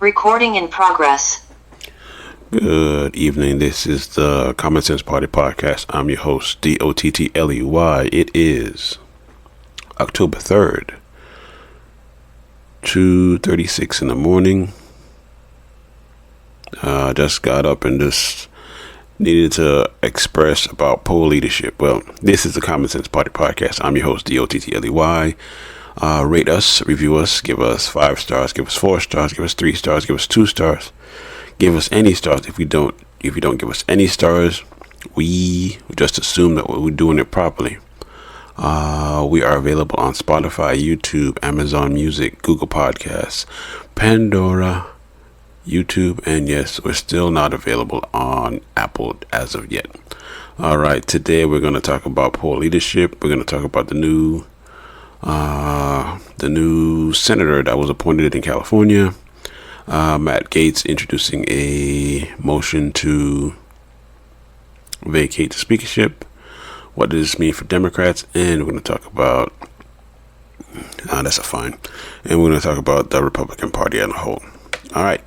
Recording in progress. Good evening. This is the Common Sense Party Podcast. I'm your host, Dottley. It is October 3rd, 2:36 in the morning. Just got up and just needed to express about poor leadership. Well, this is the Common Sense Party Podcast. I'm your host, Dottley. Rate us, review us, give us 5 stars, give us 4 stars, give us 3 stars, give us 2 stars, give us any stars. If you don't give us any stars, we just assume that we're doing it properly. We are available on Spotify, YouTube, Amazon Music, Google Podcasts, Pandora, YouTube, and yes, we're still not available on Apple as of yet. All right, today we're going to talk about poor leadership. We're going to talk about the new senator that was appointed in California, Matt Gaetz, introducing a motion to vacate the speakership. What does this mean for Democrats? And we're going to talk about that's a fine. And we're going to talk about the Republican Party as a whole. All right.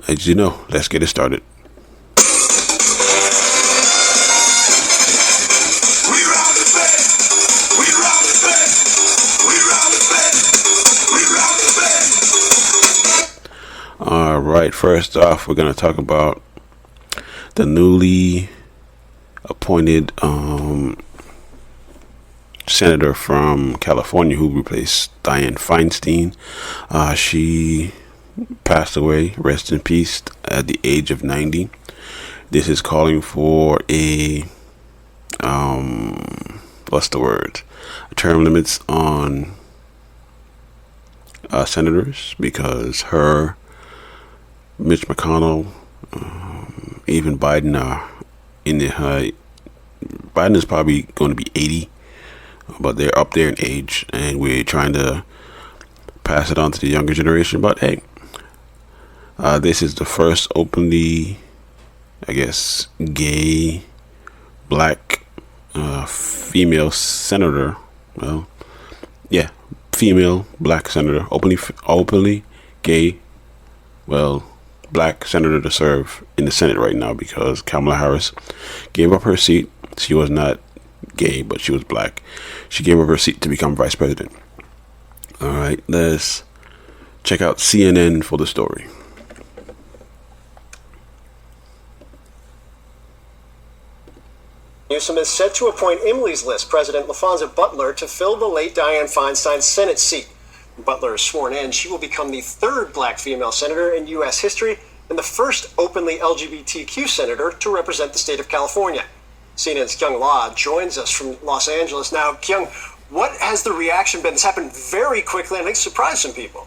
As you know, let's get it started. All right, first off, we're going to talk about the newly appointed senator from California who replaced Dianne Feinstein. She passed away, rest in peace, at the age of 90. This is calling for a term limits on senators, because Mitch McConnell, even Biden are in the high. Biden is probably going to be 80, but they're up there in age, and we're trying to pass it on to the younger generation. But hey, this is the first openly, gay, black, female senator. Well, yeah, female black senator, openly gay. Well, black senator to serve in the Senate right now, because Kamala Harris gave up her seat. She was not gay, but she was black. She gave up her seat to become vice president. All right, let's check out CNN for the story. Newsom is set to appoint Emily's List President LaFonza Butler to fill the late Dianne Feinstein Senate seat. Butler is sworn in. She will become the third black female senator in U.S. history and the first openly LGBTQ senator to represent the state of California. CNN's Kyung La joins us from Los Angeles. Now, Kyung, what has the reaction been? This happened very quickly, and I think surprised some people.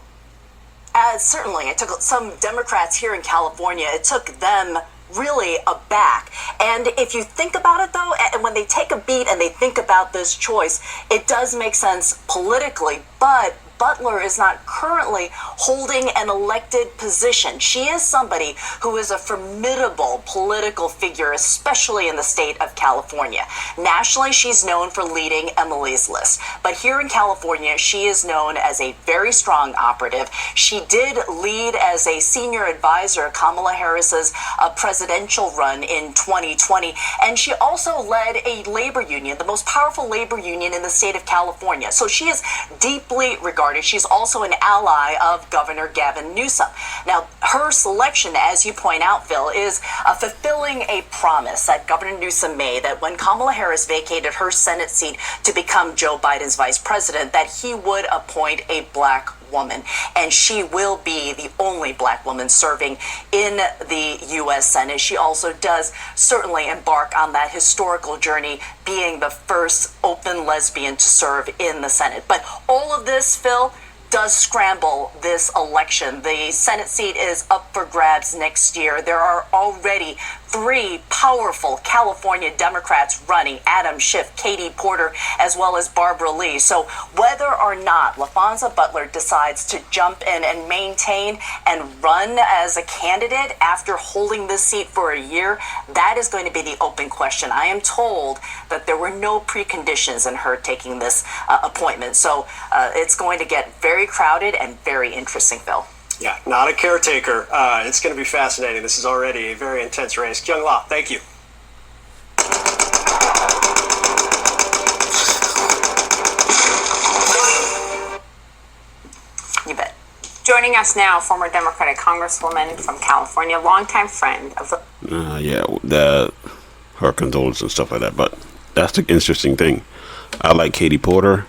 Certainly. It took some Democrats here in California, it took them really aback. And if you think about it, though, and when they take a beat and they think about this choice, it does make sense politically, but Butler is not currently holding an elected position. She is somebody who is a formidable political figure, especially in the state of California. Nationally, she's known for leading Emily's List. But here in California, she is known as a very strong operative. She did lead as a senior advisor Kamala Harris's presidential run in 2020. And she also led a labor union, the most powerful labor union in the state of California. So she is deeply regarded. She's also an ally of Governor Gavin Newsom. Now, her selection, as you point out, Phil, is fulfilling a promise that Governor Newsom made, that when Kamala Harris vacated her Senate seat to become Joe Biden's vice president, that he would appoint a black woman, and she will be the only black woman serving in the U.S. Senate. She also does certainly embark on that historical journey, being the first open lesbian to serve in the Senate. But all of this, Phil, does scramble this election. The Senate seat is up for grabs next year. There are already 3 powerful California Democrats running: Adam Schiff, Katie Porter, as well as Barbara Lee. So whether or not LaFonza Butler decides to jump in and maintain and run as a candidate after holding this seat for a year, that is going to be the open question. I am told that there were no preconditions in her taking this appointment. So it's going to get very crowded and very interesting, Phil. Yeah, not a caretaker. It's going to be fascinating. This is already a very intense race. Kyung La, thank you. You bet. Joining us now, former Democratic Congresswoman from California, longtime friend of her condolences and stuff like that. But that's the interesting thing. I like Katie Porter.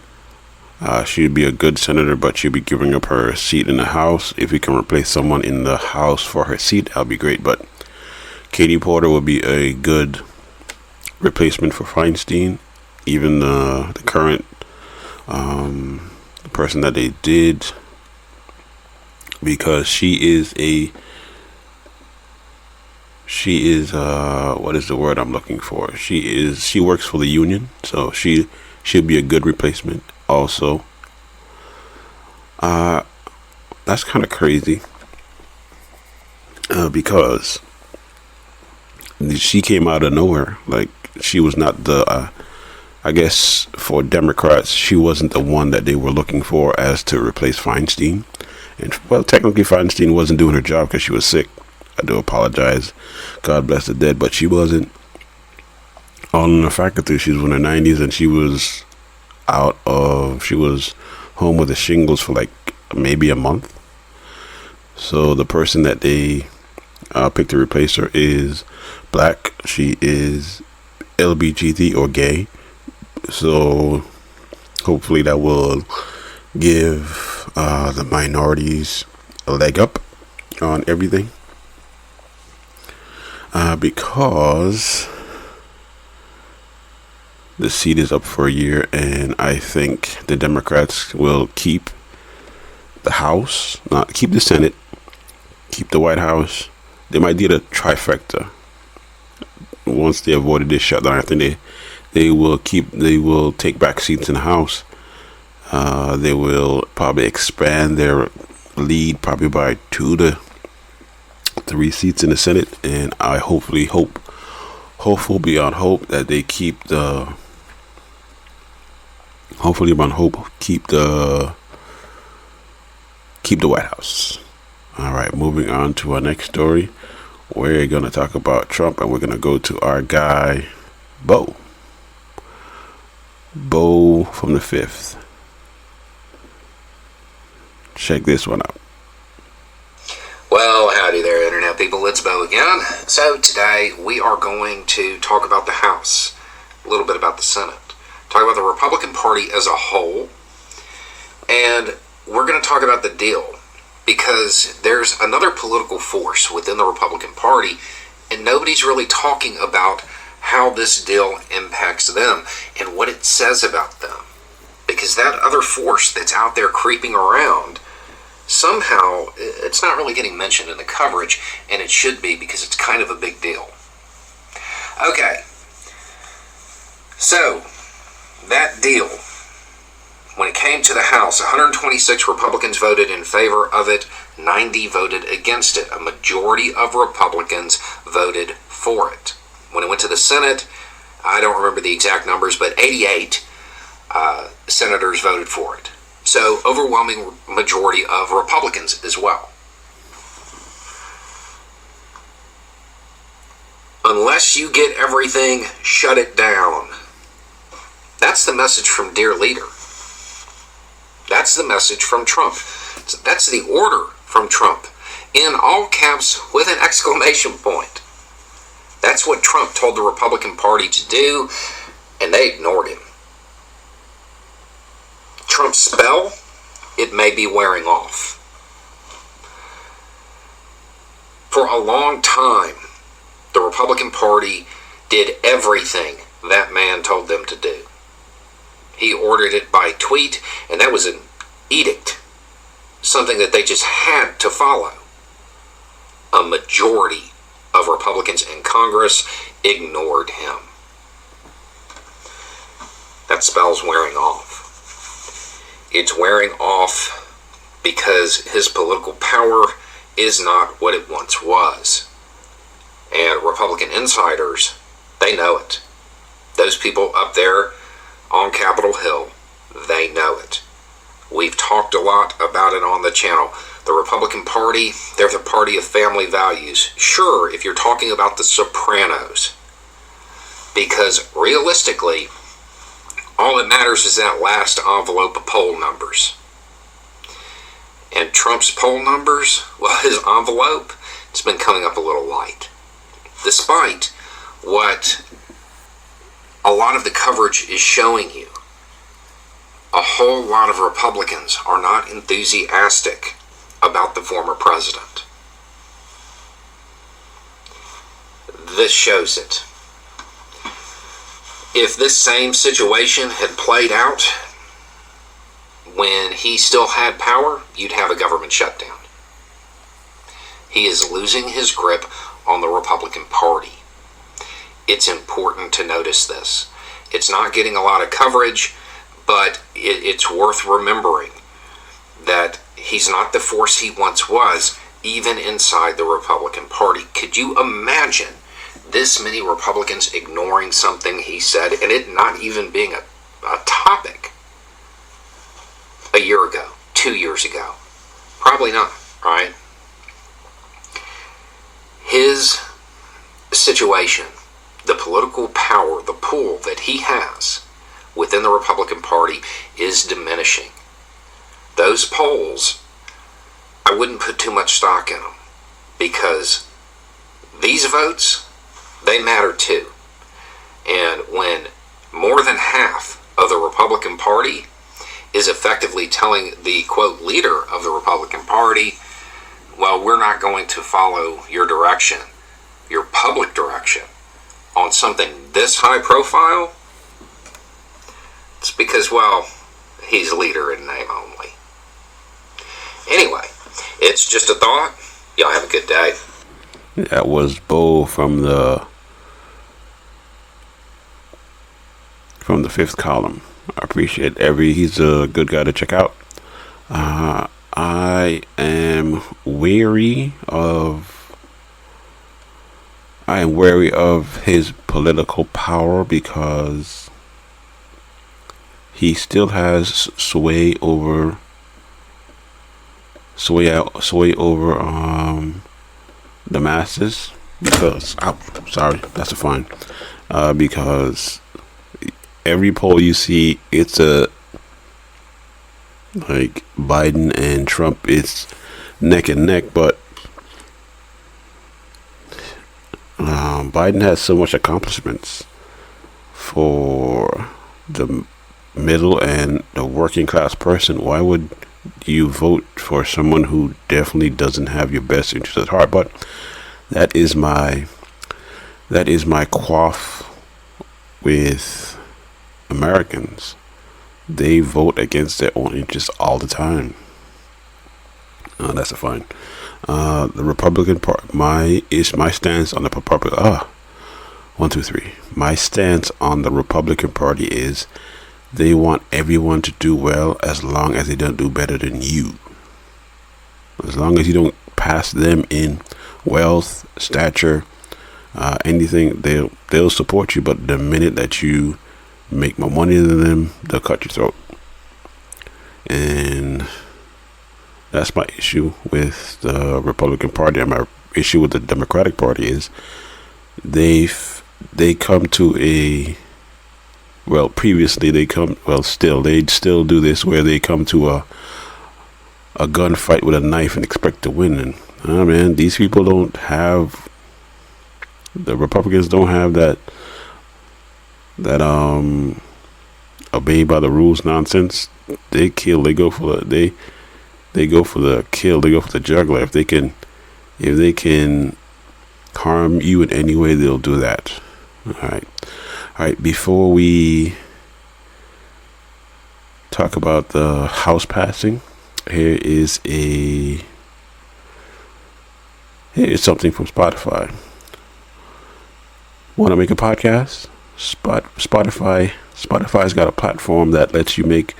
She'd be a good senator, but she'd be giving up her seat in the House. If we can replace someone in the House for her seat, that'll be great. But Katie Porter would be a good replacement for Feinstein. Even the current person that they did, because she is what is the word I'm looking for? She works for the union, so she'll be a good replacement. Also, that's kind of crazy because she came out of nowhere. Like, she was not the I guess for Democrats, she wasn't the one that they were looking for as to replace Feinstein. And well, technically Feinstein wasn't doing her job because she was sick. I do apologize. God bless the dead, but she wasn't on the faculty. She was in her 90s, and she was home with the shingles for like maybe a month. So the person that they picked to replace her is black. She is LGBT or gay. So hopefully that will give the minorities a leg up on everything. Because the seat is up for a year, and I think the Democrats will keep the House, not keep the Senate, keep the White House. They might do a trifecta. Once they avoided this shutdown, I think they will take back seats in the House. They will probably expand their lead probably by 2 to 3 seats in the Senate, and I hopeful beyond hope that they keep the White House. All right, moving on to our next story. We're going to talk about Trump, and we're going to go to our guy Bo from the 5th. Check this one out. Well, howdy there, Internet people. It's Bo again. So today we are going to talk about the House, a little bit about the Senate, talk about the Republican Party as a whole, and we're going to talk about the deal, because there's another political force within the Republican Party, and nobody's really talking about how this deal impacts them and what it says about them. Because that other force that's out there creeping around, somehow it's not really getting mentioned in the coverage, and it should be, because it's kind of a big deal. Okay, so that deal, when it came to the House, 126 Republicans voted in favor of it, 90 voted against it. A majority of Republicans voted for it. When it went to the Senate, I don't remember the exact numbers, but 88 senators voted for it. So, overwhelming majority of Republicans as well. Unless you get everything, shut it down. That's the message from Dear Leader. That's the message from Trump. That's the order from Trump. In all caps with an exclamation point. That's what Trump told the Republican Party to do, and they ignored him. Trump's spell, it may be wearing off. For a long time, the Republican Party did everything that man told them to do. He ordered it by tweet, and that was an edict. Something that they just had to follow. A majority of Republicans in Congress ignored him. That spell's wearing off. It's wearing off because his political power is not what it once was. And Republican insiders, they know it. Those people up there on Capitol Hill, they know it. We've talked a lot about it on the channel. The Republican Party, they're the party of family values. Sure, if you're talking about the Sopranos, because realistically, all that matters is that last envelope of poll numbers. And Trump's poll numbers, well, his envelope, it's been coming up a little light. Despite what a lot of the coverage is showing you, a whole lot of Republicans are not enthusiastic about the former president. This shows it. If this same situation had played out when he still had power, you'd have a government shutdown. He is losing his grip on the Republican Party. It's important to notice this. It's not getting a lot of coverage, but it's worth remembering that he's not the force he once was, even inside the Republican Party. Could you imagine this many Republicans ignoring something he said and it not even being a topic a year ago, 2 years ago? Probably not, right? His situation, the political power, the pull that he has within the Republican Party is diminishing. Those polls, I wouldn't put too much stock in them, because these votes, they matter too. And when more than half of the Republican Party is effectively telling the, quote, leader of the Republican Party, well, we're not going to follow your direction, your public direction, on something this high profile, it's because, well, he's leader in name only. Anyway, it's just a thought. Y'all have a good day. That was Bo from the Fifth Column. I appreciate he's a good guy to check out. I am wary of his political power, because he still has sway over the masses. Because that's a fine. Because every poll you see, it's like Biden and Trump, it's neck and neck, but Biden has so much accomplishments for the middle and the working class person. Why would you vote for someone who definitely doesn't have your best interest at heart? But that is my quaff with Americans. They vote against their own interests all the time. That's a fine. The Republican Party. My stance on the Republican. 1, 2, 3. My stance on the Republican Party is they want everyone to do well, as long as they don't do better than you. As long as you don't pass them in wealth, stature, anything, they'll support you. But the minute that you make more money than them, they'll cut your throat. And that's my issue with the Republican Party. And my issue with the Democratic Party is they come to a, well, previously they still do this, where they come to a gunfight with a knife and expect to win. And man, these people don't have, the Republicans don't have that obey by the rules nonsense. They kill. They go for the kill. They go for the jugular. If they can harm you in any way, they'll do that. All right. Before we talk about the House passing, here's something from Spotify. Want to make a podcast? Spotify's got a platform that lets you make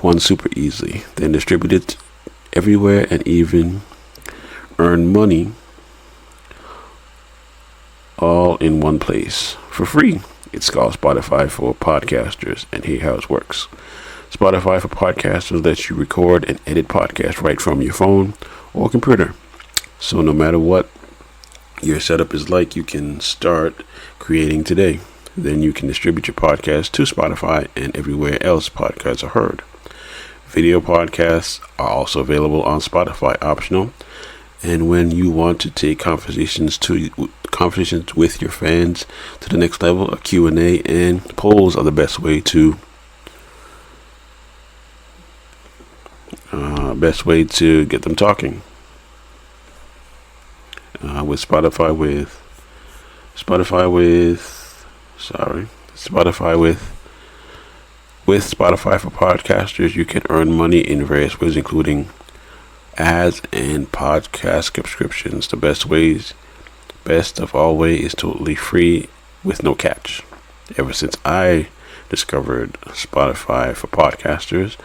one super easily, then distribute it everywhere, and even earn money all in one place for free. It's called Spotify for podcasters, and here's how it works. Spotify for Podcasters lets you record and edit podcasts right from your phone or computer. So no matter what your setup is like, you can start creating today. Then you can distribute your podcast to Spotify and everywhere else podcasts are heard. Video podcasts are also available on Spotify, optional. And when you want to take conversations with your fans to the next level, a Q&A and polls are the best way to get them talking. Spotify for Podcasters, you can earn money in various ways, including ads and podcast subscriptions. The best of all way is totally free with no catch. Ever since I discovered Spotify for Podcasters,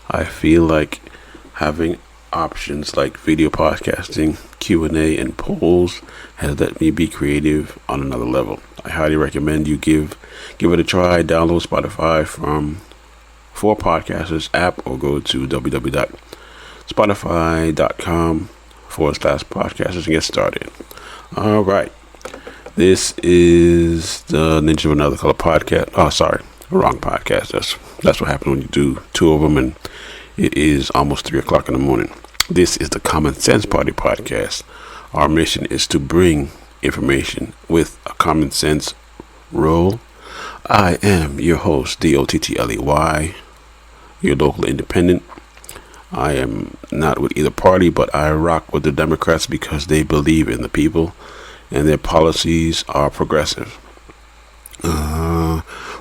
I feel like having options like video podcasting, Q&A, and polls has let me be creative on another level. I highly recommend you give it a try. Download Spotify for Podcasters app or go to www.spotify.com/podcasters and get started. All right. This is the Ninja of Another Color podcast. Oh, sorry. Wrong podcast. That's what happens when you do two of them and it is almost 3 o'clock in the morning. This is the Common Sense Party podcast. Our mission is to bring information with a common sense roll. I am your host, DOTTLEY, your local independent. I am not with either party, but I rock with the Democrats because they believe in the people and their policies are progressive.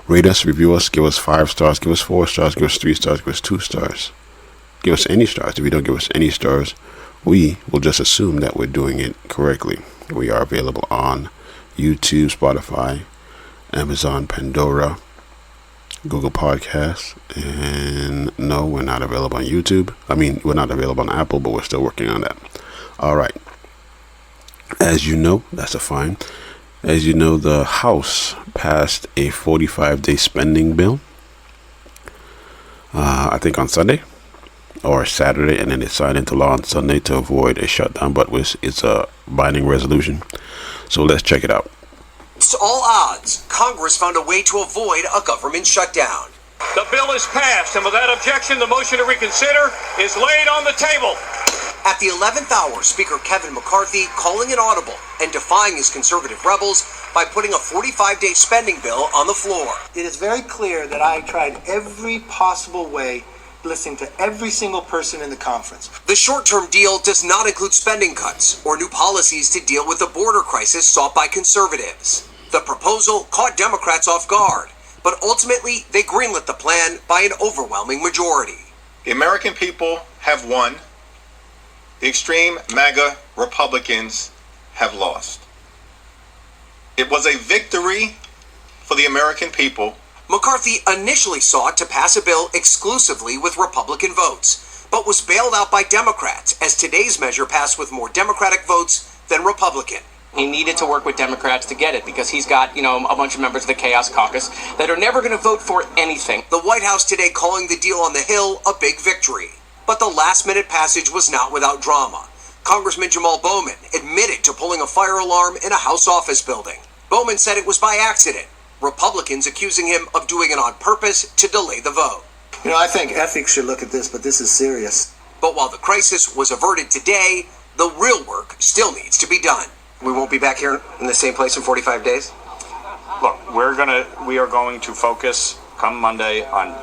Rate us, review us, give us 5 stars, give us 4 stars, give us 3 stars, give us 2 stars. Give us any stars. If you don't give us any stars, we will just assume that we're doing it correctly. We are available on YouTube, Spotify, Amazon, Pandora, Google Podcasts, and no, we're not available on YouTube. We're not available on Apple, but we're still working on that. All right. As you know, that's a fine. As you know, the House passed a 45-day spending bill, I think on Sunday or Saturday, and then it signed into law on Sunday to avoid a shutdown, but it's a binding resolution. So let's check it out. Against all odds, Congress found a way to avoid a government shutdown. The bill is passed, and without objection, the motion to reconsider is laid on the table. At the 11th hour, Speaker Kevin McCarthy calling an audible and defying his conservative rebels by putting a 45-day spending bill on the floor. It is very clear that I tried every possible way, listening to every single person in the conference. The short-term deal does not include spending cuts or new policies to deal with the border crisis sought by conservatives. The proposal caught Democrats off guard, but ultimately they greenlit the plan by an overwhelming majority. The American people have won. The extreme MAGA Republicans have lost. It was a victory for the American people. McCarthy initially sought to pass a bill exclusively with Republican votes, but was bailed out by Democrats as today's measure passed with more Democratic votes than Republican. He needed to work with Democrats to get it because he's got, a bunch of members of the Chaos Caucus that are never going to vote for anything. The White House today calling the deal on the Hill a big victory. But the last-minute passage was not without drama. Congressman Jamal Bowman admitted to pulling a fire alarm in a House office building. Bowman said it was by accident. Republicans accusing him of doing it on purpose to delay the vote. I think ethics should look at this, but this is serious. But while the crisis was averted today, the real work still needs to be done. We won't be back here in the same place in 45 days? Look, we are going to focus come Monday on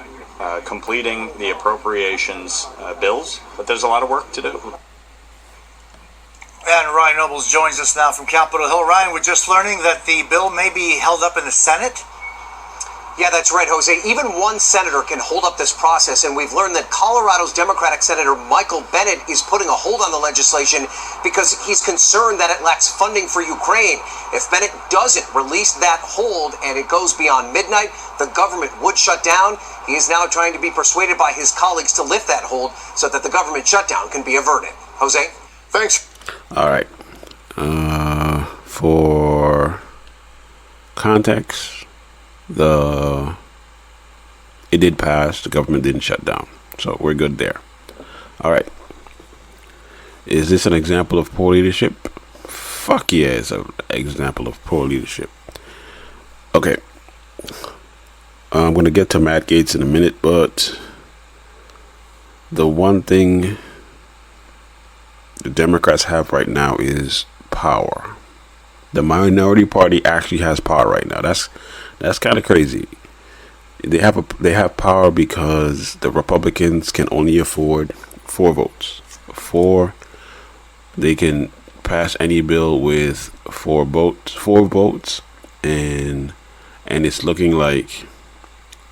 completing the appropriations bills, but there's a lot of work to do. And Ryan Nobles joins us now from Capitol Hill. Ryan, we're just learning that the bill may be held up in the Senate. Yeah, that's right, Jose. Even one senator can hold up this process, and we've learned that Colorado's Democratic Senator Michael Bennet is putting a hold on the legislation because he's concerned that it lacks funding for Ukraine. If Bennet doesn't release that hold and it goes beyond midnight, the government would shut down. He is now trying to be persuaded by his colleagues to lift that hold so that the government shutdown can be averted. Jose? Thanks. All right. For context, the it did pass. The government didn't shut down. So we're good there. All right. Is this an example of poor leadership? Fuck yeah, it's an example of poor leadership. Okay. I'm going to get to Matt Gaetz in a minute, but the one thing the Democrats have right now is power. The minority party actually has power right now. That's kind of crazy. They have power because the Republicans can only afford 4 votes. They can pass any bill with 4 votes, and it's looking like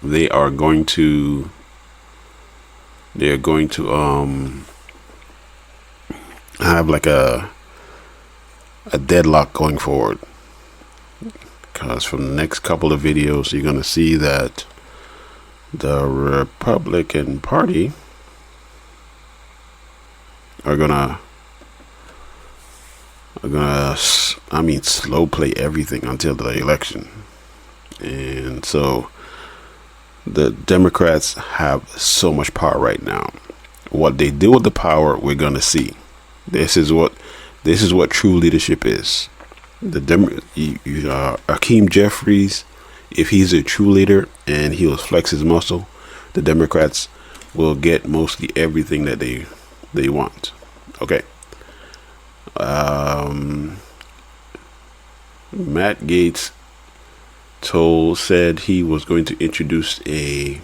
they're going to have like a deadlock going forward, because from the next couple of videos you're going to see that the Republican Party are gonna slow play everything until the election. And so the Democrats have so much power right now. What they do with the power, we're gonna see. This is what true leadership is. Hakeem Jeffries, if he's a true leader and he'll flex his muscle, the Democrats will get mostly everything that they want. Okay. Matt Gaetz said he was going to introduce a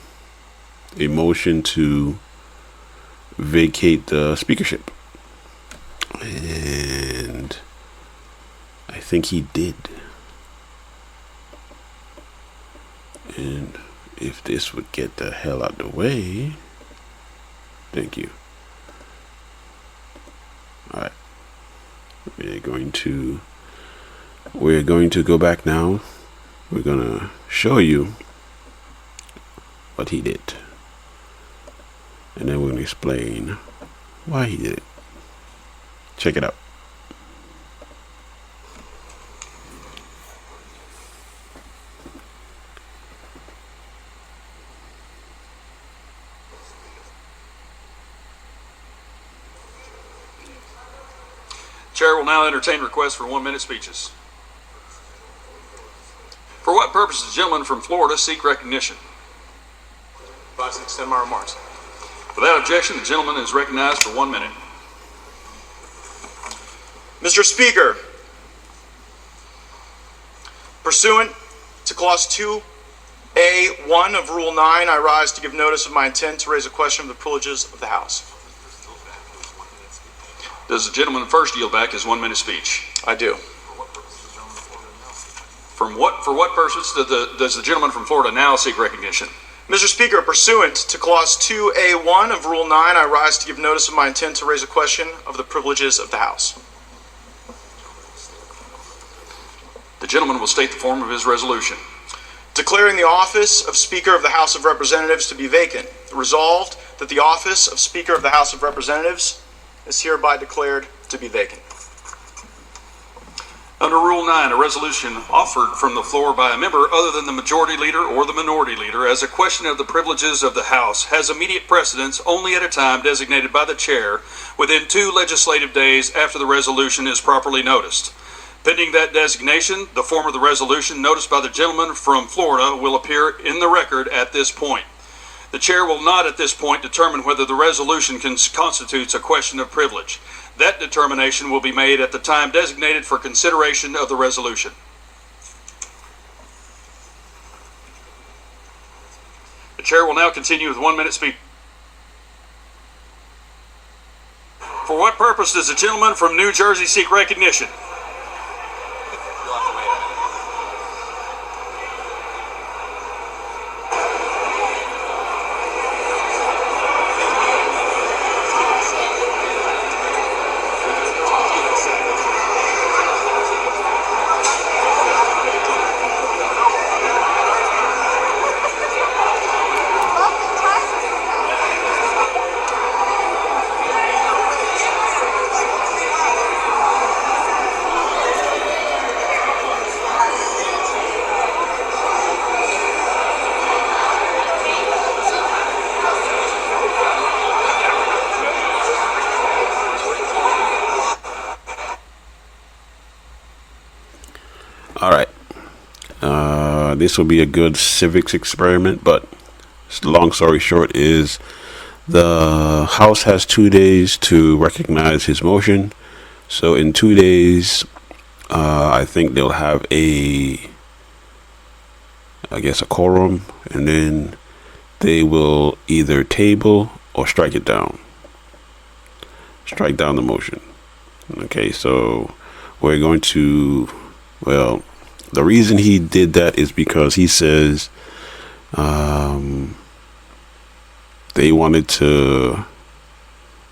motion to vacate the speakership, and I think he did. And if this would get the hell out the way, thank you. All right, we're going to go back now. We're gonna show you what he did, and then we're gonna explain why he did it. Check it out. Chair will now entertain requests for 1-minute speeches. For what purpose does the gentleman from Florida seek recognition? Advise to extend my remarks. Without objection, the gentleman is recognized for 1 minute. Mr. Speaker, pursuant to Clause 2A1 of Rule 9, I rise to give notice of my intent to raise a question of the privileges of the House. Does the gentleman first yield back his 1-minute speech? I do. For what purpose does the gentleman from Florida now seek recognition? Mr. Speaker, pursuant to Clause 2A1 of Rule 9, I rise to give notice of my intent to raise a question of the privileges of the House. The gentleman will state the form of his resolution. Declaring the office of Speaker of the House of Representatives to be vacant. Resolved that the office of Speaker of the House of Representatives is hereby declared to be vacant. Under Rule 9, a resolution offered from the floor by a member other than the majority leader or the minority leader as a question of the privileges of the House has immediate precedence only at a time designated by the chair within 2 legislative days after the resolution is properly noticed. Pending that designation, the form of the resolution noticed by the gentleman from Florida will appear in the record at this point. The chair will not at this point determine whether the resolution constitutes a question of privilege. That determination will be made at the time designated for consideration of the resolution. The chair will now continue with 1-minute speech. For what purpose does the gentleman from New Jersey seek recognition? this will be a good civics experiment, but long story short is the House has 2 days to recognize his motion. So in 2 days, I think they'll have a quorum, and then they will either table or strike it down. Strike down the motion. Okay, so we're going to, well, the reason he did that is because he says they wanted to,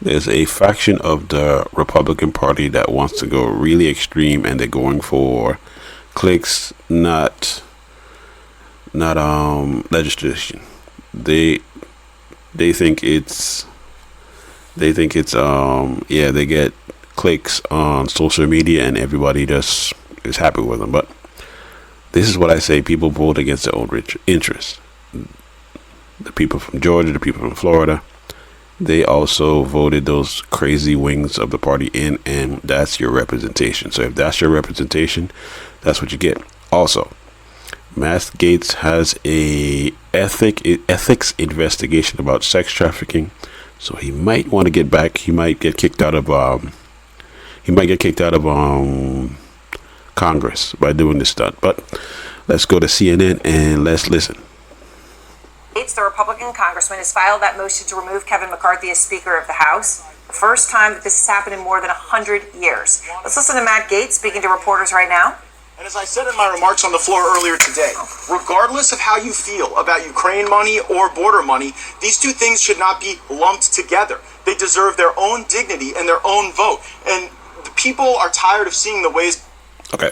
there's a faction of the Republican Party that wants to go really extreme, and they're going for clicks, not legislation. They think it's they get clicks on social media and everybody just is happy with them. But this is what I say: people vote against their own interests. The people from Georgia, the people from Florida, they also voted those crazy wings of the party in, and that's your representation. So if that's your representation, that's what you get. Also, Matt Gaetz has a ethics investigation about sex trafficking, so he might want to get back. He might get kicked out of Congress by doing this stunt. But let's go to CNN and let's listen. The Republican congressman has filed that motion to remove Kevin McCarthy as Speaker of the House. The first time that this has happened in more than 100 years. Let's listen to Matt Gaetz speaking to reporters right now. And as I said in my remarks on the floor earlier today, regardless of how you feel about Ukraine money or border money, these two things should not be lumped together. They deserve their own dignity and their own vote. And the people are tired of seeing the ways. Okay.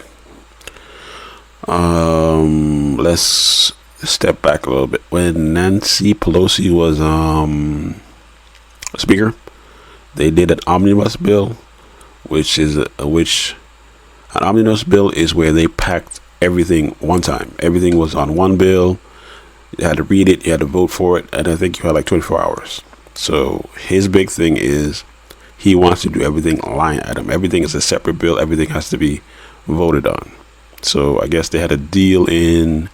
Let's step back a little bit. When Nancy Pelosi was Speaker, they did an omnibus bill, which an omnibus bill is where they packed everything one time. Everything was on one bill. You had to read it, you had to vote for it, and I think you had like 24 hours. So his big thing is he wants to do everything line item. Everything is a separate bill. Everything has to be voted on. So I guess they had a deal in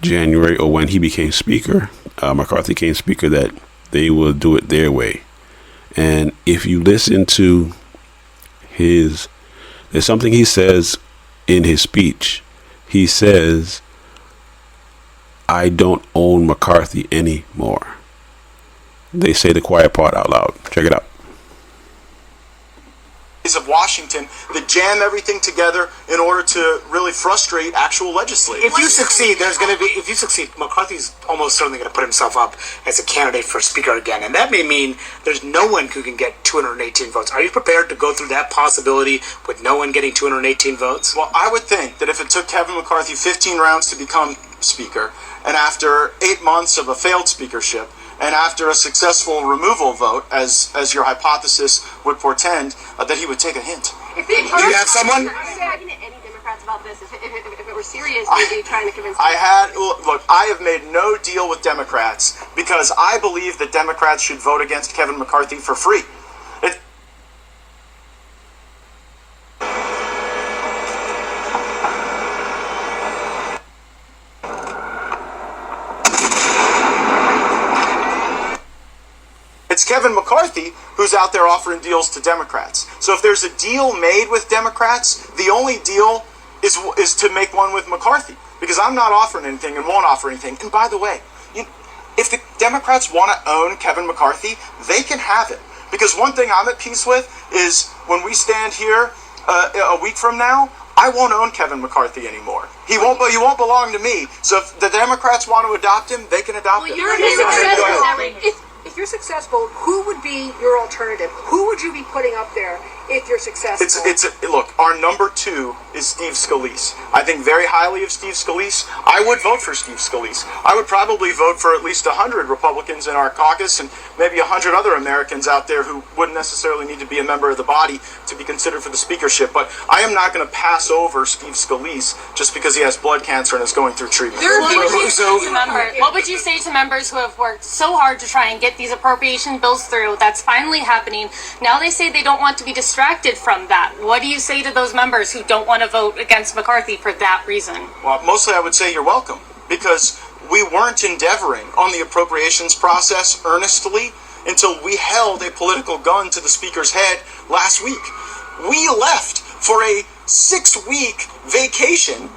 January, or when he became Speaker, McCarthy became Speaker, that they will do it their way. And if you listen to there's something he says in his speech. He says, "I don't own McCarthy anymore." They say the quiet part out loud. Check it out. Of Washington that jam everything together in order to really frustrate actual legislators. If you succeed, McCarthy's almost certainly going to put himself up as a candidate for Speaker again, and that may mean there's no one who can get 218 votes. Are you prepared to go through that possibility with no one getting 218 votes? Well, I would think that if it took Kevin McCarthy 15 rounds to become Speaker, and after 8 months of a failed speakership, and after a successful removal vote, as your hypothesis would portend, that he would take a hint. Do you have someone? Any Democrats about this? If it were serious, you'd be trying to convince. I have made no deal with Democrats because I believe that Democrats should vote against Kevin McCarthy for free. It's Kevin McCarthy who's out there offering deals to Democrats. So if there's a deal made with Democrats, the only deal is to make one with McCarthy, because I'm not offering anything and won't offer anything. And by the way, if the Democrats want to own Kevin McCarthy, they can have it. Because one thing I'm at peace with is when we stand here a week from now, I won't own Kevin McCarthy anymore. He won't belong to me. So if the Democrats want to adopt him, they can adopt him. If you're successful, who would be your alternative? Who would you be putting up there if you're successful? Look, our number 2 is Steve Scalise. I think very highly of Steve Scalise. I would vote for Steve Scalise. I would probably vote for at least 100 Republicans in our caucus and maybe 100 other Americans out there who wouldn't necessarily need to be a member of the body to be considered for the speakership. But I am not going to pass over Steve Scalise just because he has blood cancer and is going through treatment. What would you say to members who have worked so hard to try and get these appropriation bills through? That's finally happening. Now they say they don't want to be distracted from that. What do you say to those members who don't want to vote against McCarthy for that reason? Well, mostly I would say you're you're welcome, because we weren't endeavoring on the appropriations process earnestly until we held a political gun to the Speaker's head last week. We left for a 6-week vacation,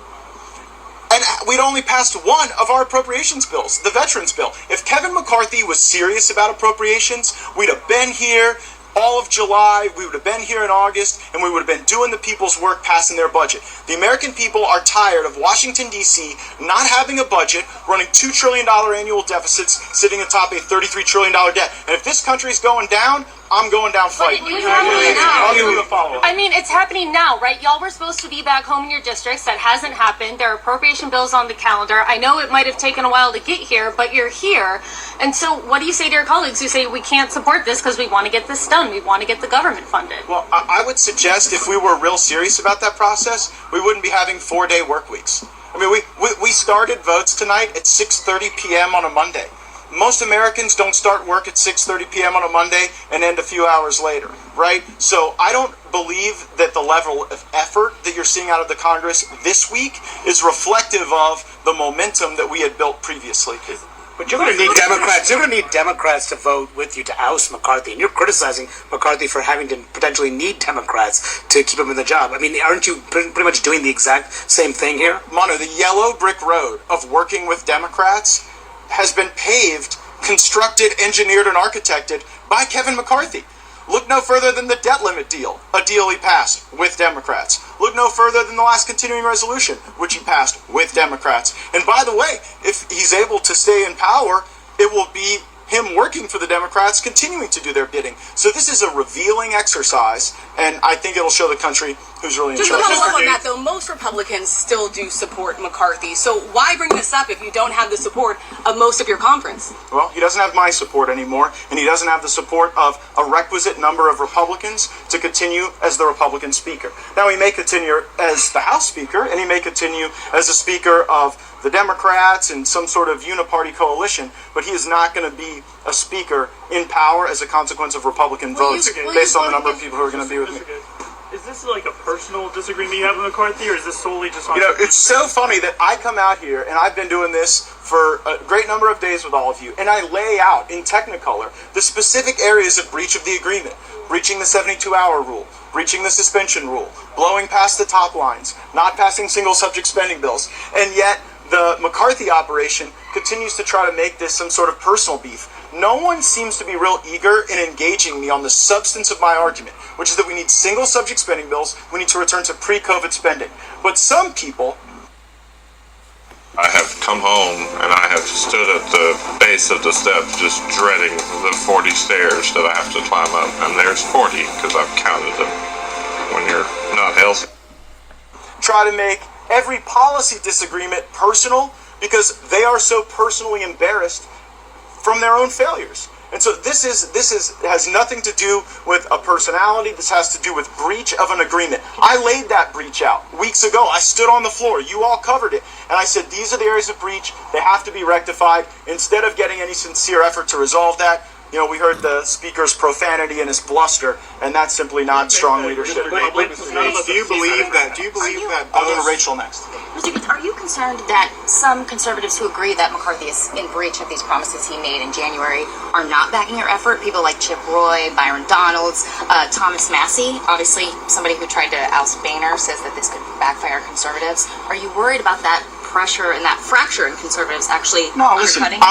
and we'd only passed one of our appropriations bills, the Veterans Bill. If Kevin McCarthy was serious about appropriations, we'd have been here all of July, we would have been here in August, and we would have been doing the people's work, passing their budget. The American people are tired of Washington, D.C. not having a budget, running $2 trillion annual deficits, sitting atop a $33 trillion debt. And if this country's going down, I'm going down fighting. I'll give you a follow-up. I mean, it's happening now, right? Y'all were supposed to be back home in your districts. That hasn't happened. There are appropriation bills on the calendar. I know it might have taken a while to get here, but you're here. And so what do you say to your colleagues who say we can't support this because we want to get this done? We want to get the government funded. Well, I would suggest if we were real serious about that process, we wouldn't be having 4-day work weeks. I mean, we started votes tonight at 6:30 p.m. on a Monday. Most Americans don't start work at 6:30 p.m. on a Monday and end a few hours later, right? So I don't believe that the level of effort that you're seeing out of the Congress this week is reflective of the momentum that we had built previously. But you're going to need Democrats. You're going to need Democrats to vote with you to oust McCarthy, and you're criticizing McCarthy for having to potentially need Democrats to keep him in the job. I mean, aren't you pretty much doing the exact same thing here? Manu, the yellow brick road of working with Democrats has been paved, constructed, engineered, and architected by Kevin McCarthy. Look no further than the debt limit deal, a deal he passed with Democrats. Look no further than the last continuing resolution, which he passed with Democrats. And by the way, if he's able to stay in power, it will be him working for the Democrats, continuing to do their bidding. So this is a revealing exercise, and I think it'll show the country who's really in charge. Just to follow up on that, though, most Republicans still do support McCarthy. So why bring this up if you don't have the support of most of your conference? Well, he doesn't have my support anymore, and he doesn't have the support of a requisite number of Republicans to continue as the Republican Speaker. Now, he may continue as the House Speaker, and he may continue as the Speaker of the Democrats and some sort of uniparty coalition, but he is not going to be a speaker in power as a consequence of Republican votes based on the number of people who are going to be with me. Is this like a personal disagreement you have with McCarthy, or is this solely just on... You know, it's so funny that I come out here, and I've been doing this for a great number of days with all of you, and I lay out in Technicolor the specific areas of breach of the agreement. Breaching the 72-hour rule, breaching the suspension rule, blowing past the top lines, not passing single-subject spending bills, and yet the McCarthy operation continues to try to make this some sort of personal beef. No one seems to be real eager in engaging me on the substance of my argument, which is that we need single-subject spending bills, we need to return to pre-COVID spending. But some people... I have come home and I have stood at the base of the steps just dreading the 40 stairs that I have to climb up. And there's 40 because I've counted them when you're not healthy. Try to make every policy disagreement personal because they are so personally embarrassed from their own failures. And so this has nothing to do with a personality. This has to do with breach of an agreement. I laid that breach out weeks ago. I stood on the floor. You all covered it. And I said, these are the areas of breach. They have to be rectified. Instead of getting any sincere effort to resolve that, you know, we heard the speaker's profanity and his bluster, and that's simply not strong leadership. Do you believe that? I'll go to Rachel next. Mr. Gates, are you concerned that some conservatives who agree that McCarthy is in breach of these promises he made in January are not backing your effort? People like Chip Roy, Byron Donalds, Thomas Massey, obviously somebody who tried to oust Boehner, says that this could backfire conservatives. Are you worried about that pressure and that fracture in conservatives actually undercutting?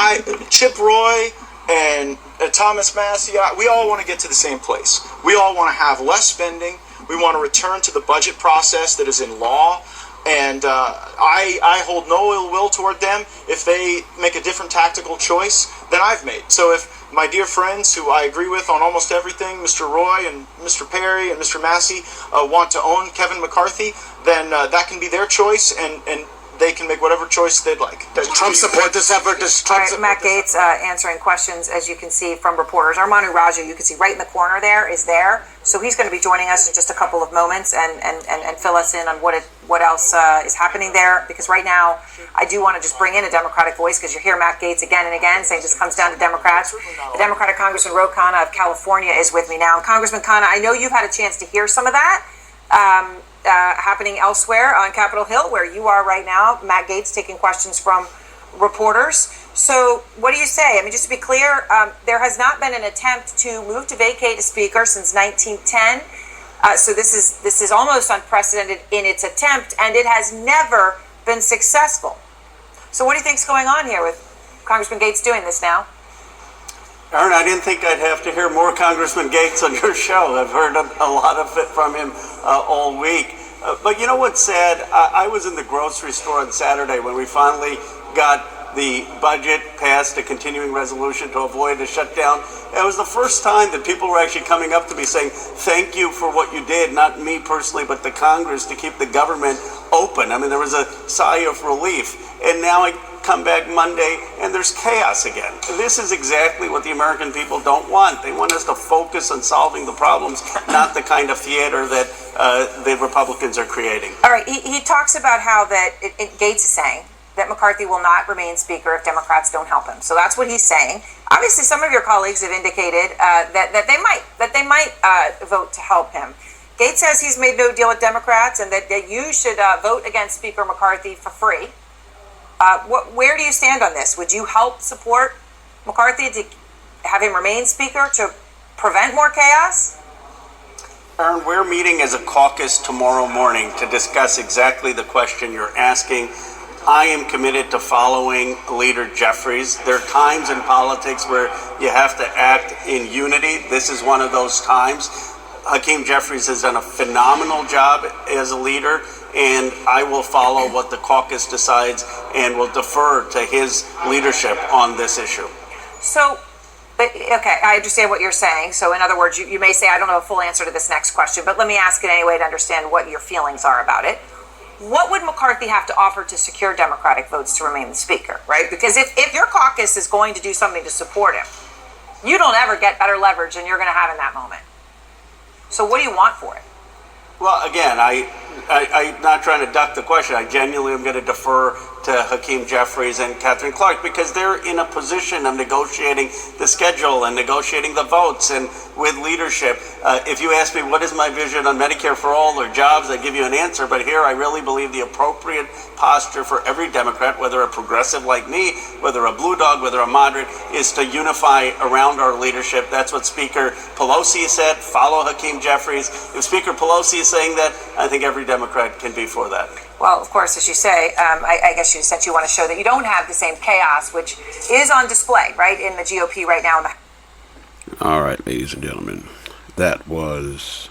Chip Roy and Thomas Massey, we all want to get to the same place. We all want to have less spending. We want to return to the budget process that is in law. And I hold no ill will toward them if they make a different tactical choice than I've made. So if my dear friends, who I agree with on almost everything, Mr. Roy and Mr. Perry and Mr. Massey, want to own Kevin McCarthy, then that can be their choice, and they can make whatever choice they'd like. Does Trump support this effort? Matt Gaetz answering questions, as you can see from reporters. Armanu Raju, you can see right in the corner there, is there. So he's going to be joining us in just a couple of moments and fill us in on what else is happening there. Because right now, I do want to just bring in a Democratic voice, because you hear Matt Gaetz again and again saying this comes down to Democrats. The Democratic Congressman Ro Khanna of California is with me now. And Congressman Khanna, I know you've had a chance to hear some of that. happening elsewhere on Capitol Hill, where you are right now. Matt Gaetz taking questions from reporters. So what do you say? I mean, just to be clear, there has not been an attempt to move to vacate a speaker since 1910. So this is almost unprecedented in its attempt, and it has never been successful. So what do you think's going on here with Congressman Gaetz doing this now? Aaron, I didn't think I'd have to hear more Congressman Gaetz on your show. I've heard a lot of it from him all week. But you know what's sad? I was in the grocery store on Saturday when we finally got the budget passed, a continuing resolution to avoid a shutdown. It was the first time that people were actually coming up to me saying, thank you for what you did, not me personally, but the Congress, to keep the government open. I mean, there was a sigh of relief. And now I come back Monday and there's chaos again. This is exactly what the American people don't want. They want us to focus on solving the problems, not the kind of theater that the Republicans are creating. All right, he talks about how that Gaetz is saying that McCarthy will not remain Speaker if Democrats don't help him. So that's what he's saying. Obviously, some of your colleagues have indicated that they might vote to help him. Gaetz says he's made no deal with Democrats and that you should vote against Speaker McCarthy for free. Where do you stand on this? Would you help support McCarthy to have him remain Speaker to prevent more chaos? Aaron, we're meeting as a caucus tomorrow morning to discuss exactly the question you're asking. I am committed to following Leader Jeffries. There are times in politics where you have to act in unity. This is one of those times. Hakeem Jeffries has done a phenomenal job as a leader, and I will follow what the caucus decides and will defer to his leadership on this issue. So, okay, I understand what you're saying. So in other words, you may say, I don't know a full answer to this next question, but let me ask it anyway to understand what your feelings are about it. What would McCarthy have to offer to secure Democratic votes to remain the Speaker, right? Because if your caucus is going to do something to support him, you don't ever get better leverage than you're going to have in that moment. So what do you want for it? Well, again, I'm not trying to duck the question. I genuinely am going to defer to Hakeem Jeffries and Catherine Clark because they're in a position of negotiating the schedule and negotiating the votes and with leadership. If you ask me what is my vision on Medicare for all or jobs, I give you an answer. But here I really believe the appropriate posture for every Democrat, whether a progressive like me, whether a blue dog, whether a moderate, is to unify around our leadership. That's what Speaker Pelosi said. Follow Hakeem Jeffries. If Speaker Pelosi is saying that, I think every Democrat can be for that. Well, of course, as you say, I guess since you want to show that you don't have the same chaos, which is on display, right, in the GOP right now. All right, ladies and gentlemen, that was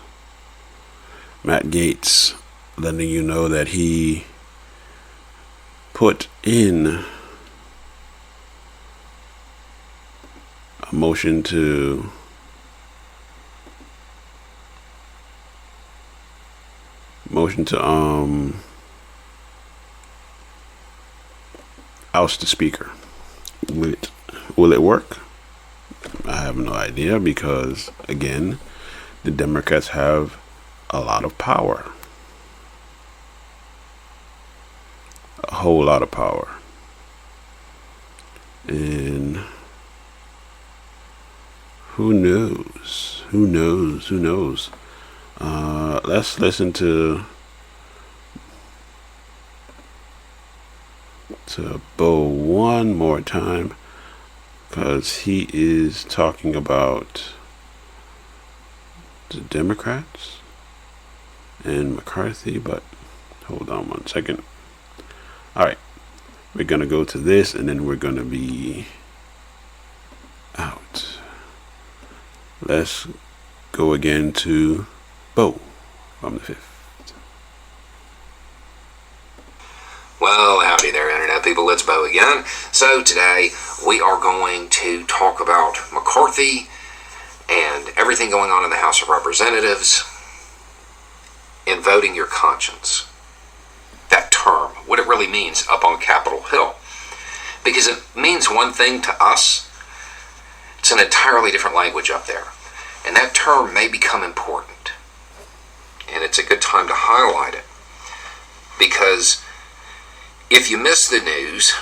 Matt Gaetz letting you know that he put in a motion to oust the Speaker. Will it work? I have no idea because, again, the Democrats have a lot of power. A whole lot of power. And who knows? Who knows? Who knows? Let's listen to Bo one more time, because he is talking about the Democrats and McCarthy. But hold on one second. All right, we're gonna go to this and then we're gonna be out. Let's go again to Bo from the 5th. Well, howdy there, Internet people. It's Bo again. So today we are going to talk about McCarthy and everything going on in the House of Representatives and voting your conscience. That term, what it really means up on Capitol Hill. Because it means one thing to us. It's an entirely different language up there. And that term may become important. And it's a good time to highlight it. Because if you missed the news,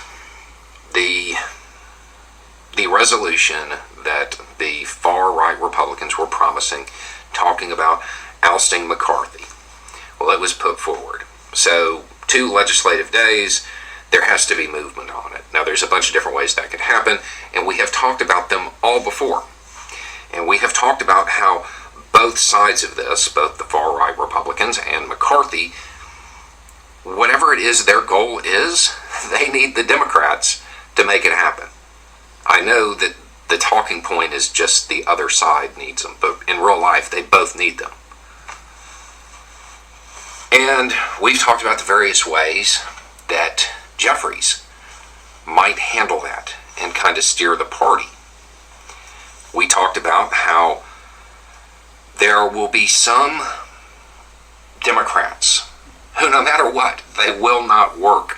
the resolution that the far-right Republicans were promising, talking about ousting McCarthy. Well, was put forward. So 2 legislative days, there has to be movement on it. Now, there's a bunch of different ways that could happen, and we have talked about them all before. And we have talked about how both sides of this, both the far-right Republicans and McCarthy, whatever it is their goal is, they need the Democrats to make it happen. I know that the talking point is just the other side needs them, but in real life, they both need them. And we've talked about the various ways that Jeffries might handle that and kind of steer the party. We talked about how there will be some Democrats who, no matter what, they will not work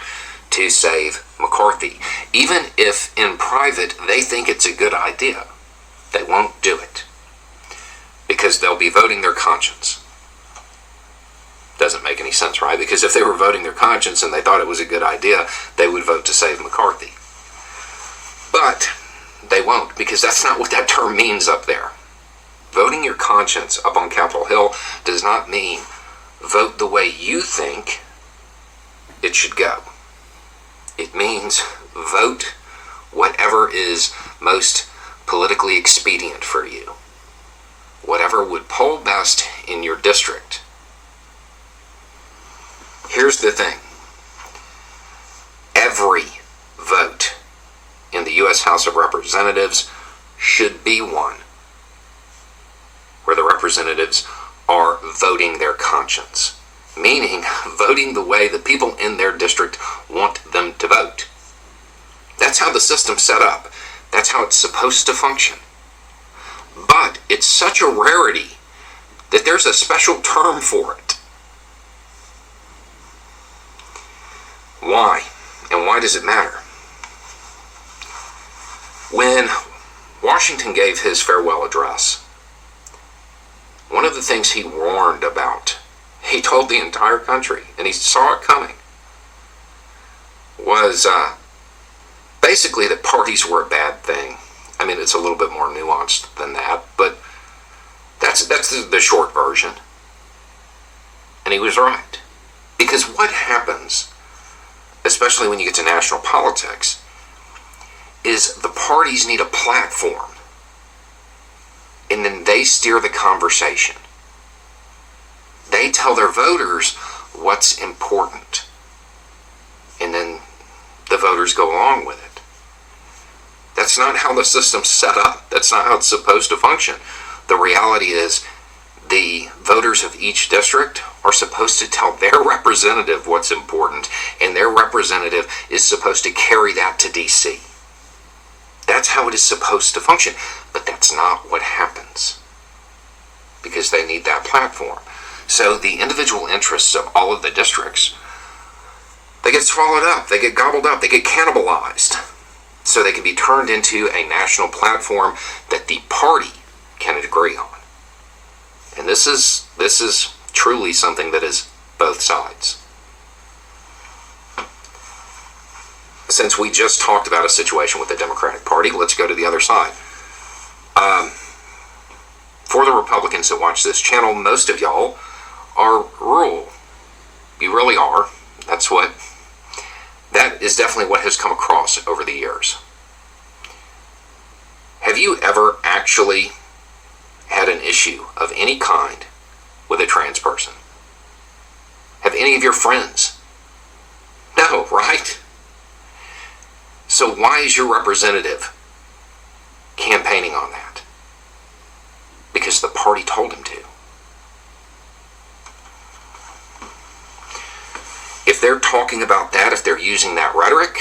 to save McCarthy. Even if in private they think it's a good idea, they won't do it because they'll be voting their conscience. Doesn't make any sense, right? Because if they were voting their conscience and they thought it was a good idea, they would vote to save McCarthy. But they won't, because that's not what that term means up there. Voting your conscience up on Capitol Hill does not mean vote the way you think it should go. It means vote whatever is most politically expedient for you. Whatever would poll best in your district. Here's the thing. Every vote in the U.S. House of Representatives should be one where the representatives are voting their conscience, meaning voting the way the people in their district want them to vote. That's how the system's set up. That's how it's supposed to function. But it's such a rarity that there's a special term for it. Why? And why does it matter? When Washington gave his farewell address, one of the things he warned about, he told the entire country, and he saw it coming, was basically that parties were a bad thing. I mean, it's a little bit more nuanced than that, but that's the short version. And he was right. Because what happens, especially when you get to national politics, is the parties need a platform. And then they steer the conversation. They tell their voters what's important. And then the voters go along with it. That's not how the system's set up. That's not how it's supposed to function. The reality is the voters of each district are supposed to tell their representative what's important, and their representative is supposed to carry that to D.C. That's how it is supposed to function, but that's not what happens because they need that platform. So the individual interests of all of the districts, they get swallowed up, they get gobbled up, they get cannibalized so they can be turned into a national platform that the party can agree on. And this is truly something that is both sides. Since we just talked about a situation with the Democratic Party, let's go to the other side. For the Republicans that watch this channel, most of y'all are rural. You really are. That is definitely what has come across over the years. Have you ever actually had an issue of any kind with a trans person? Have any of your friends? No, right? So why is your representative campaigning on that? Because the party told him to. If they're talking about that, if they're using that rhetoric,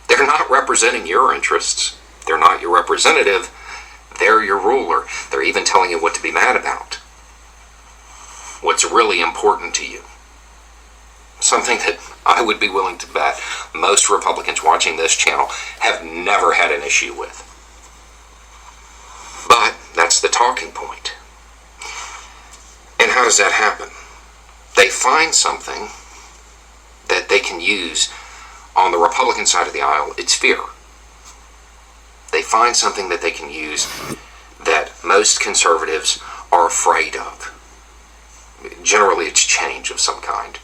they're not representing your interests. They're not your representative. They're your ruler. They're even telling you what to be mad about. What's really important to you. Something that I would be willing to bet most Republicans watching this channel have never had an issue with. But that's the talking point. And how does that happen? They find something that they can use on the Republican side of the aisle. It's fear. They find something that they can use that most conservatives are afraid of. Generally, it's change of some kind.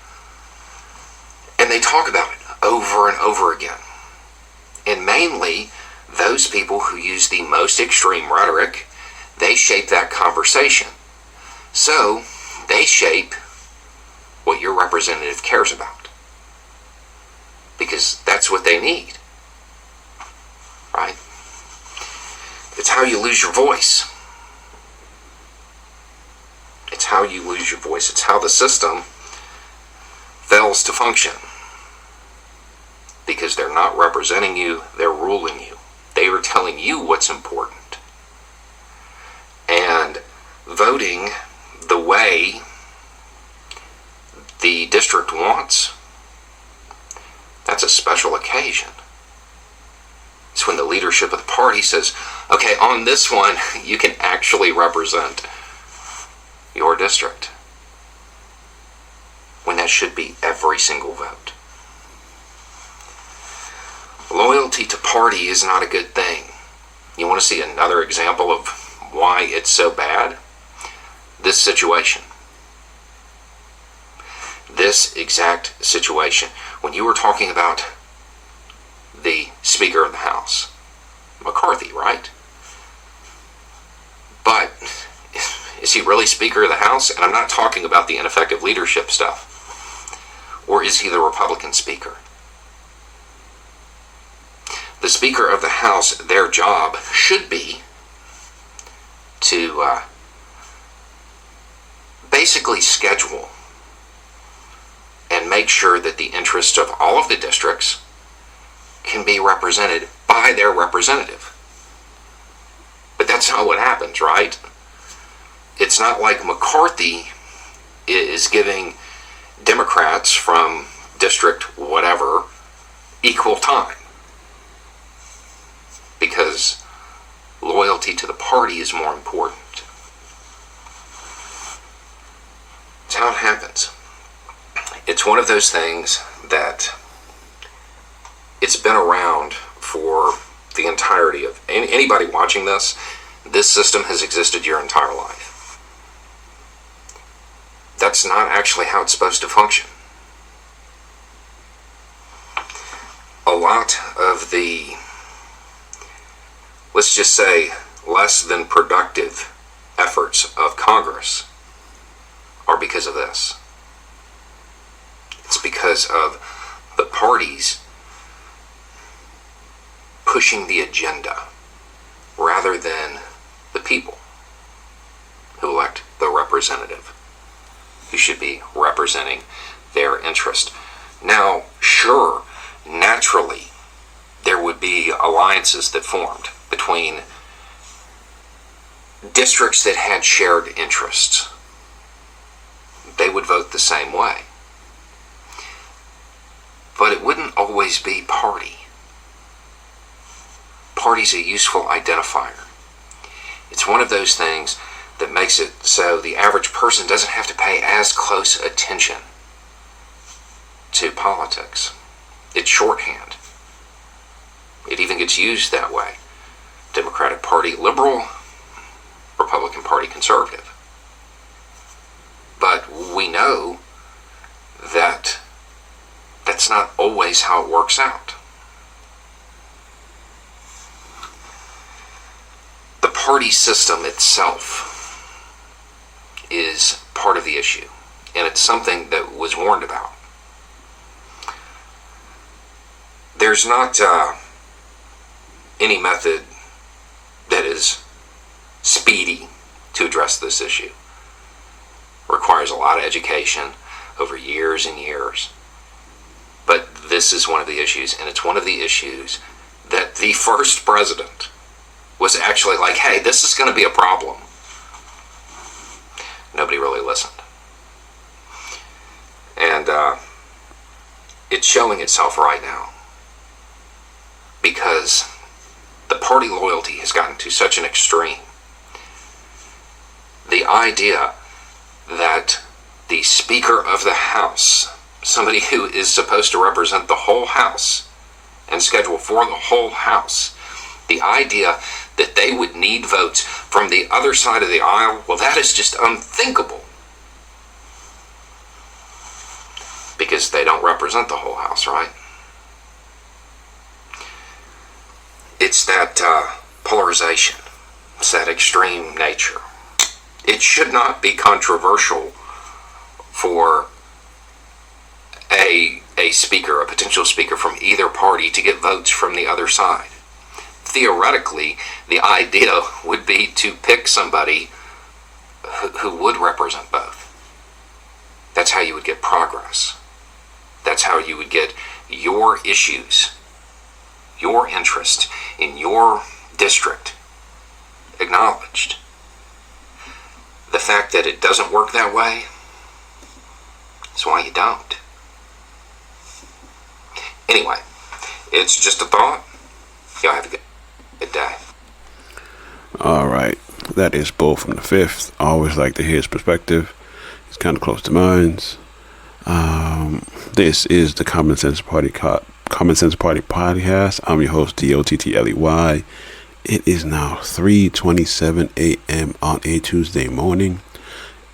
And they talk about it over and over again. And mainly, those people who use the most extreme rhetoric, they shape that conversation. So, they shape what your representative cares about. Because that's what they need. Right? It's how you lose your voice. It's how you lose your voice. It's how the system fails to function. Because they're not representing you, they're ruling you. They are telling you what's important. And voting the way the district wants, that's a special occasion. It's when the leadership of the party says, okay, on this one, you can actually represent your district. When that should be every single vote. Loyalty to party is not a good thing. You want to see another example of why it's so bad? This situation. This exact situation. When you were talking about the Speaker of the House, McCarthy, right? But is he really Speaker of the House? And I'm not talking about the ineffective leadership stuff. Or is he the Republican Speaker? The Speaker of the House, their job should be to basically schedule and make sure that the interests of all of the districts can be represented by their representative. But that's not what happens, right? It's not like McCarthy is giving Democrats from district whatever equal time. Because loyalty to the party is more important. It's how it happens. It's one of those things that it's been around for the entirety of anybody watching this. This system has existed your entire life. That's not actually how it's supposed to function. A lot of the, let's just say, less than productive efforts of Congress are because of this. It's because of the parties pushing the agenda rather than the people who elect the representative who should be representing their interest. Now, sure, naturally, there would be alliances that formed between districts that had shared interests. They would vote the same way. But it wouldn't always be party. Party's a useful identifier. It's one of those things that makes it so the average person doesn't have to pay as close attention to politics. It's shorthand. It even gets used that way. Democratic Party liberal, Republican Party conservative. But we know that that's not always how it works out. The party system itself is part of the issue, and it's something that was warned about. There's not any method that is speedy to address this issue. Requires a lot of education over years and years. But this is one of the issues, and it's one of the issues that the first president was actually like, hey, this is going to be a problem. Nobody really listened. And it's showing itself right now. Because the party loyalty has gotten to such an extreme. The idea that the Speaker of the House, somebody who is supposed to represent the whole House and schedule for the whole House, the idea that they would need votes from the other side of the aisle, well, that is just unthinkable. is they don't represent the whole House, right? It's that polarization. It's that extreme nature. It should not be controversial for a speaker, a potential speaker from either party, to get votes from the other side. Theoretically, the idea would be to pick somebody who would represent both. That's how you would get progress. That's how you would get your issues, your interest in your district acknowledged. The fact that it doesn't work that way is why you don't. Anyway, it's just a thought. Y'all have a good day. All right. That is Bo from the Fifth. I always like to hear his perspective. It's kind of close to mine. This is the Common Sense Party podcast. I'm your host, DOTTLEY. It is now 3:27 a.m. on a Tuesday morning.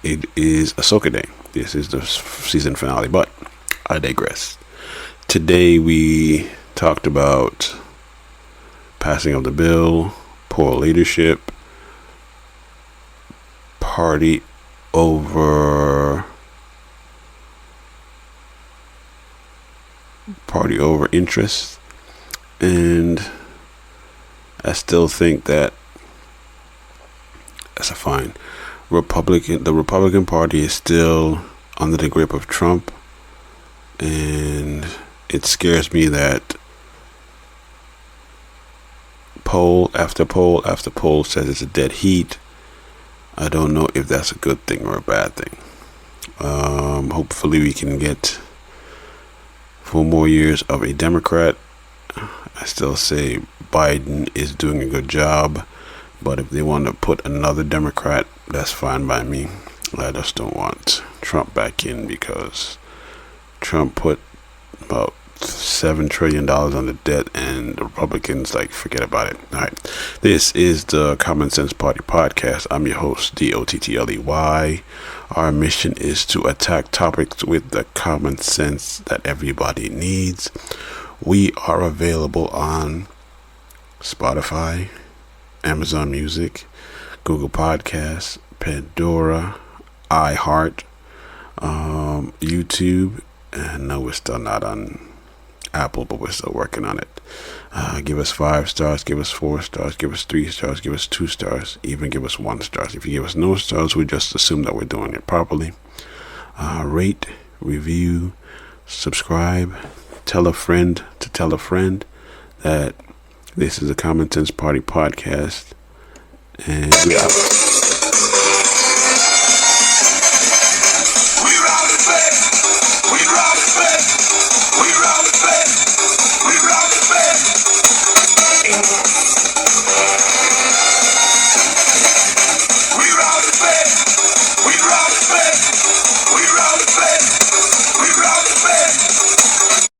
It is Ahsoka Day. This is the season finale, but I digress. Today we talked about passing of the bill, poor leadership, party over interest, and I still think that that's a fine. The Republican Party is still under the grip of Trump, and it scares me that poll after poll after poll says it's a dead heat. I don't know if that's a good thing or a bad thing. Hopefully we can get 4 more years of a Democrat. I still say Biden is doing a good job, but if they want to put another Democrat, that's fine by me. I just don't want Trump back in, because Trump put about $7 trillion on the debt, and the Republicans forget about it. All right, this is the Common Sense Party podcast. I'm your host, DOTTLEY. Our mission is to attack topics with the common sense that everybody needs. We are available on Spotify, Amazon Music, Google Podcasts, Pandora, iHeart, YouTube, and no, we're still not on Apple, but we're still working on it. Give us 5 stars, give us 4 stars, give us 3 stars, give us 2 stars, even give us 1 star. If you give us no stars, we just assume that we're doing it properly. Rate, review, subscribe, tell a friend to tell a friend that this is a Common Sense Party podcast, and we out.